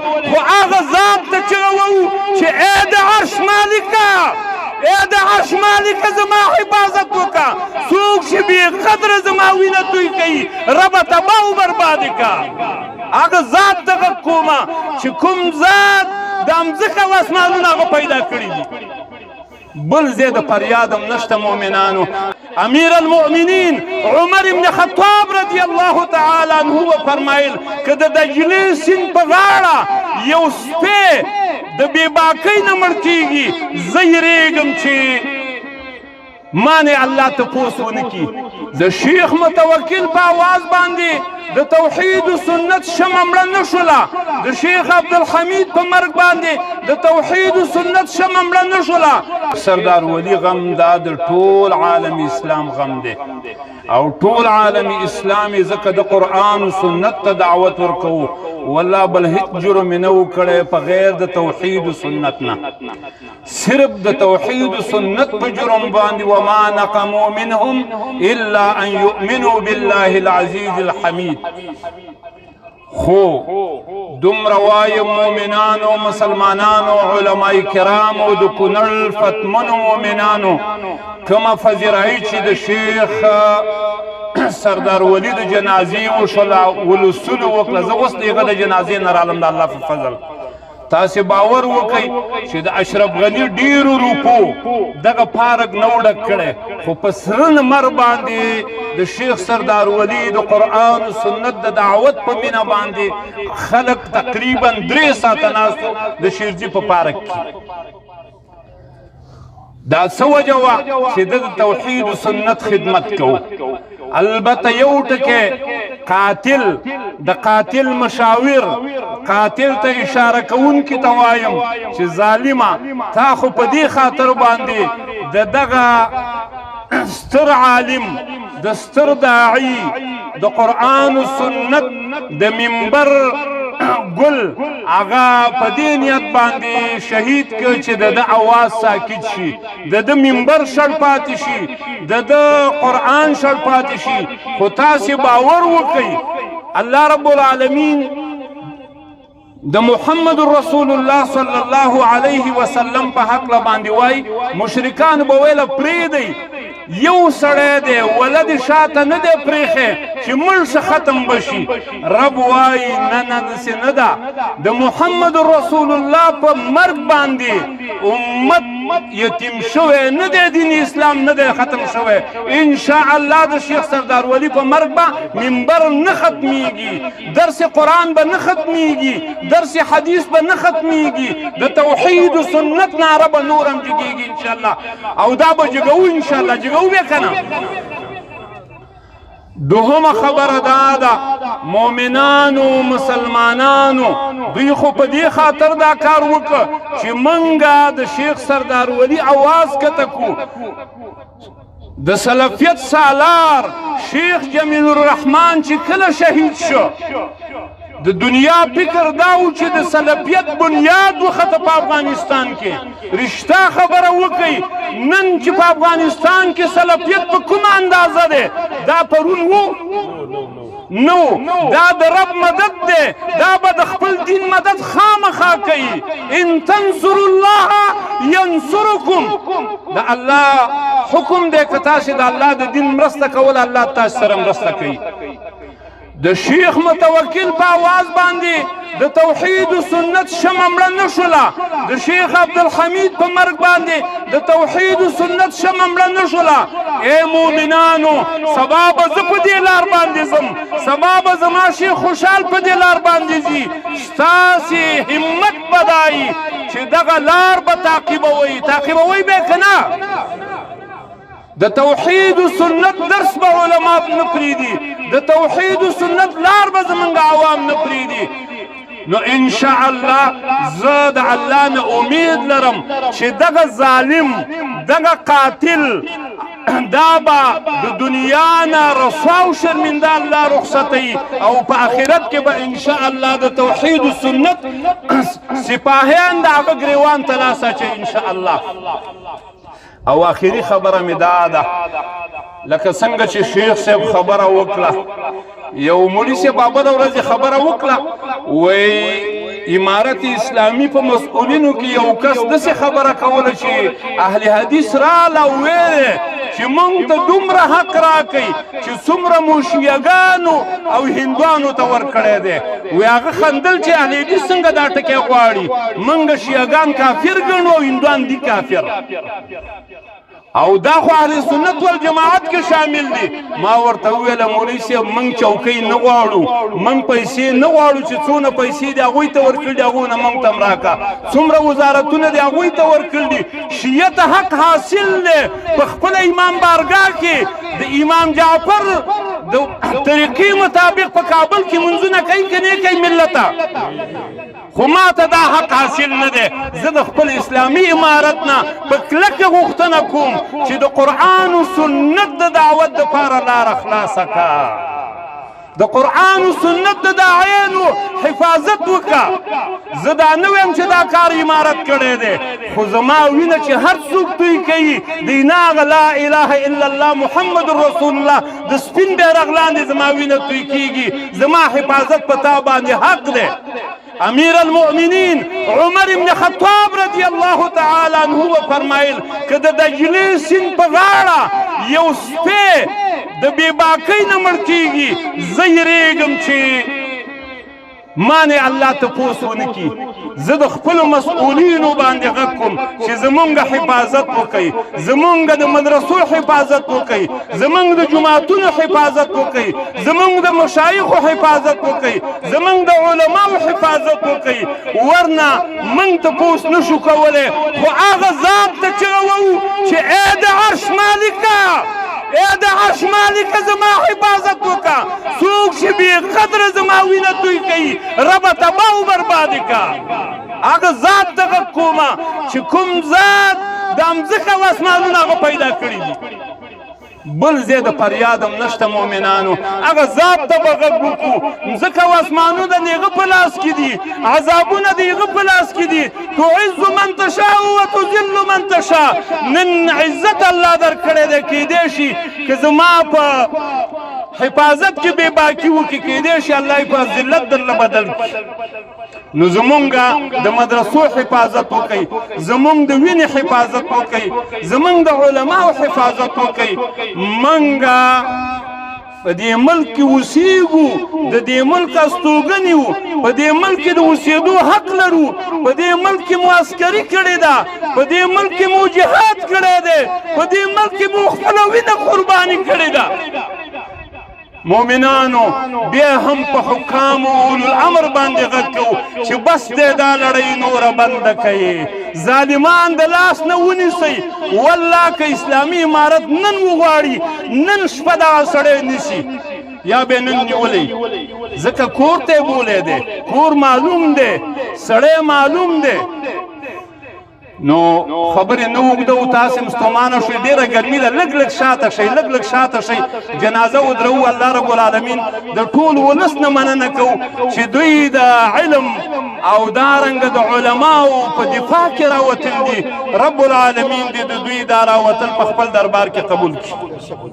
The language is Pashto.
خو هغه ذات ته چغه وو چې ای د عرش مالکه ای د عرش مالکه زما حفاظت وکړه څوک چې بې قدره زما وینه توی کوي ربه تباه و بربادې کړه هغه ذات ته غږ کومه چې کوم ذات د مځکه او اسمانونه هغه پیدا کړي دي بل ځای د فریادم نشته مؤمنانو امیر المؤمنین عمر ابن خطاب رضی الله تعالی عنه وفرمایل که د دجلې سیند په غاړه یو سپی د بېباکۍ نه مړ کېږي زه یېرېږم چې مانې الله تپوس ونه کړي د شیخ متوکل په آواز باندې د توحید و سنت شمه مړه نه شوله د شیخ عبدالحمید په مرګ باندې د توحید و سنت شمه مړه نه شوله سردار ولی غم دا د ټول عالم اسلام غم دی او ټول عالم اسلامي ځکه د قرآن و سنت ته دعوت ورکوو والله بل هیڅ جرم یې نه و کړی په غیر د توحید و سنت نه صرف د توحید و سنت په جرم باندې وما نقموا منهم الا ان يؤمنوا بالله العزیز الحمید خو دومره وایي مؤمنانو مسلمانانو علماء کرامو د کونړ فتمنو مؤمنانو کومه فضیلایي چې د شیخ سردار ولی د جنازې وشوله ولسونه وکړه زه اوس د هغه د جنازې نه رالم د الله په فضل تاسې باور وکئ چې د اشرف غني ډیرو روپو دغه پارک نه و ډک کړی خو په سره لمر باندې د شیخ سردار ولی د قرآن و سنت د دعوت په مینه باندې خلک تقریبا 3 ساعته ناست د شیرجي په پارک کې دا څه وجه وه چې د توحید و سنت خدمت کوو البته یو ټکی قاتل د قاتل مشاور قاتل ته اشاره کوونکي ته وایم چې ظالمه تا خو په دې خاطر باندې د دغه ستر عالم د ستر داعي د قرآن و سنت د منبر ګل هغه په دې نیت باندې شهید کړ چې د اواز ساکت شي د منبر شړ پاتې شي د قرآن شړ پاتې شي خو تاسې باور وکئ الله رب العالمین د محمد رسول الله صلی الله علیه وسلم په حق باندې وای مشرکان به ویله پرېږدئ یو سړی دی ولد شاته نه دی پرېښی چې مړ شه ختم بشي رب وایي نه نه داسې نه ده د محمد رسول الله په مرګ باندې امت یتیم شوی نه دی دین اسلام نه دی ختم شوی انشاء الله د شیخ سردار ولی په مرګ به منبر نه ختمیږي درس قرآن به نه ختمیږي درس حدیث به نه ختمیږي د توحید و سنت ناره به نور هم جګیږي انشاءالله او دا به جګوو انشاءالله جګوو بیا که نه دوهمه خبره دا ده مؤمنانو مسلمانانو دوی خو په دې خاطر دا کار وکړه چې منګه د شیخ سردار ولی اواز کته کو د سلفیت سالار شیخ جمیل الرحمن چې کله شهید شو د دنیا فکر دا و چې د سلفیت بنیاد وخته په افغانستان کې رښتا خبره وکئ نن چې په افغانستان کې سلفیت په کومه اندازه دی دا پرون و نو دا د رب مدد دی دا به د خپل دین مدد خامخا کوي ان تنصروا الله ینصرکم د الله حکم دی که تاسې د الله د دین مرسته کول الله تاسې سره مرسته کوي د شیخ متوکل په آواز باندې د توحید و سنت شمه مړه نه شوله د شیخ عبدالحمید په مرګ باندې د توحید و سنت شمه مړه نه شوله ای مؤمنانو سبا به زه په دې لار باندې ځم سبا به زما شیخ خوشحال په دې لار باندې ځي ستاسې همت به دایي چې دغه لار به تعقیبوئ تعقیبوئ به که نه د توحید و سنت درس به علما نه پرېږدي د توحید و سنت لار به زمونږ عوام نه پرېږدي نو انشاء الله زه د الله نه امید لرم چې دغه ظالم دغه قاتل دا به د دنیا نه رسوا او شرمنده الله رخصتوي او په آخرت کې به انشاء الله د توحید و سنت سپاهیان د هغه ګریوان ته لاس اچوي انشاء الله او آخري خبره مې دا ده لکه څنګه چې شیخ صاحب خبره وکړه یو مولوي صاحب بابا د ورځې خبره وکړه وی امارت اسلامي په مسؤلینو کې یو کس داسې خبره کوله چې اهل حدیث راله وویل چې موږ ته دومره حق راکئ چې څومره مو شیعګانو او هندوانو ته ورکړی دی وی هغه خندل چې اهل حدیث څنګه دا ټکی غواړي موږ شیعګان کافر ګڼو او هندوان دي کافر او دا خو اهل سنت والجماعت کې شامل دي ما ورته وویل مولوي صاحب موږ چوکۍ نه غواړو موږ پیسې نه غواړو چې څونه پیسې دي هغوی ته ورکړي دي هغو نه موږ ته هم راکړه څومره وزارتونه دي هغوی ته ورکړي دي شیعه ته حق حاصل دی په خپله امام بارګاه کې د امام جعفر د طریقې مطابق په کابل کې منځونه کوي که نه کوي ملته خو ما ته دا حق حاصل نه دی زه د خپل اسلامي امارت نه په کلکه غوښتنه کوم چې د قرآن و سنت د دعوت دپاره لاره خلاصه کړه د قرآن و سنت د داعیانو حفاظت وکړه زه دا نه وایم چې دا کار امارت کړی دی خو زما وینه چې هر څوک دوی کوي د هغه لا اله الا الله محمد رسول الله د سپین بیرغ لاندې زما وینه توی کیږي زما حفاظت په تا باندې حق دی امیر المؤمنین عمر ابن خطاب رضی الله تعالی عنہ فرمایل که د دجلې سیند په غاړه یو سپی د بې باکۍ نه مړ کیږي زه یریږم چې مانې الله تپوس ونه کړي زه د خپلو مسؤلینو باندې غږ کوم چې زمونږ حفاظت وکړئ زمونږ د مدرسو حفاظت وکړئ زمونږ د جوماتونو حفاظت وکړئ زمونږ د مشایخو حفاظت وکړئ زمونږ د علماو حفاظت وکړئ ورنه موږ تپوس نشو کولی خو هغه ذات ته چغه ووو چې ای د عرش مالکه ای د عرش مالکه زما حفاظت وکړه څوک چې بې قدره زما وینه توی کوي ربه تباه و برباد کړه هغه ذات ته غږ کومه چې کوم ذات د مځکه او اسمانونه هغه پیدا کړي دي بل ځای د فریاد هم نشته مؤمنانو هغه ذات ته به غږ وکړو مځکه او اسمانونه د هغه په لاس کې دي عذابونه د هغه په لاس کې دي تعز من تشاء وتذل من تشاء نن عزت الله درکړی دی کیدی شي که زما په حفاظت کې بې باکي وکړي کیدی شي الله یې په ذلت درله بدل کړي نو زمونږ د مدرسو حفاظت وکړئ زمونږ د وینې حفاظت وکړئ زمونږ د علماو حفاظت وکړئ موږ په دې ملک کې اوسېږو د دې ملک استوګنې یو په دې ملک کې د اوسېدو حق لرو په دې ملک کې مو عسکري کړې ده په دې ملک کې مو جهاد کړی دی په دې ملک کې مو خپله وینه قرباني کړې ده مؤمنانو بیا هم په حکامو اولو الامر باندې غږ کوو چې بس دی دا لړۍ نوره بنده کوي ظالمان د لاس نه ونیسئ والله که اسلامي امارت نن وغواړي نن شپه دغه سړی نیسي یا به نن نیولی ځکه کور ته یې بولی دی کور معلوم دی سړی معلوم دی نو خبرې نه اوږدوو تاسې هم ستومانه شئ ډېره ګرمي ده لږ لږ شاته شئ لږ لږ شاته شئ جنازه ودروو الله رب العالمین د ټول ولس نه مننه کوو چې دوی د علم او دارنګه د علماو په دفاع کې راوتل دي رب العالمین دې د دوی دا راوتل په خپل دربار کې قبول کړي